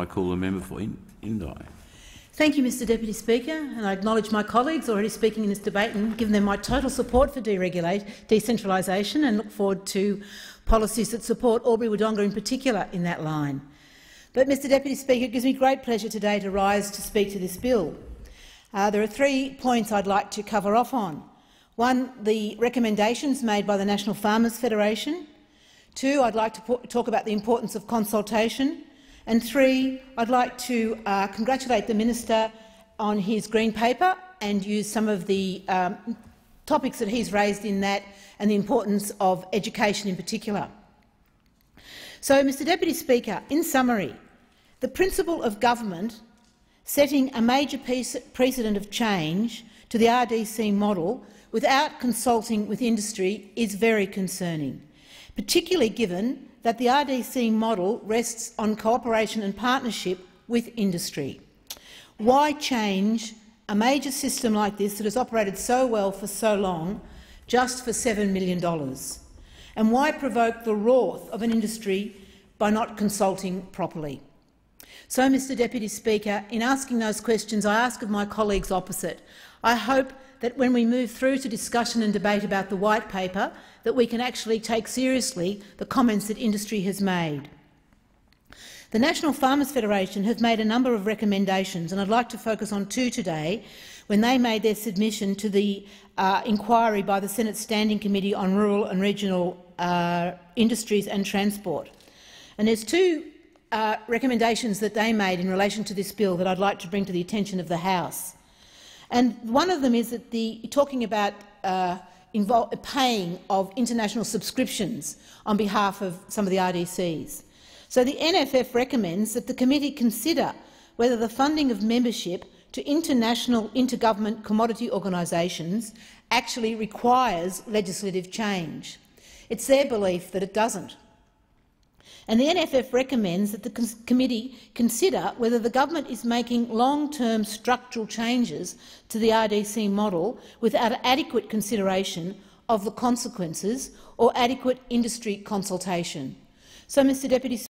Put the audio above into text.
I call the member for Indi. Thank you, Mr Deputy-Speaker, and I acknowledge my colleagues already speaking in this debate and give them my total support for decentralisation and look forward to policies that support Albury-Wodonga in particular in that line. But, Mr Deputy-Speaker, it gives me great pleasure today to rise to speak to this bill. There are 3 points I'd like to cover off on. 1, the recommendations made by the National Farmers Federation. 2, I'd like to talk about the importance of consultation. And 3, I'd like to congratulate the Minister on his Green Paper and use some of the topics that he's raised in that and the importance of education in particular. So, Mr Deputy-Speaker, in summary, the principle of government setting a major precedent of change to the RDC model without consulting with industry is very concerning, particularly given that the RDC model rests on cooperation and partnership with industry. Why change a major system like this that has operated so well for so long just for $7 million? And why provoke the wrath of an industry by not consulting properly? So, Mr Deputy-Speaker, in asking those questions, I ask of my colleagues opposite. I hope that when we move through to discussion and debate about the White Paper, that we can actually take seriously the comments that industry has made. The National Farmers Federation have made a number of recommendations, and I'd like to focus on 2 today, when they made their submission to the inquiry by the Senate Standing Committee on Rural and Regional Industries and Transport. And there's 2 recommendations that they made in relation to this bill that I'd like to bring to the attention of the House. And one of them is that talking about paying of international subscriptions on behalf of some of the RDCs. So the NFF recommends that the committee consider whether the funding of membership to international intergovernment commodity organisations actually requires legislative change. It's their belief that it doesn't. And the NFF recommends that the committee consider whether the government is making long-term structural changes to the RDC model without adequate consideration of the consequences or adequate industry consultation. So, Mr Deputy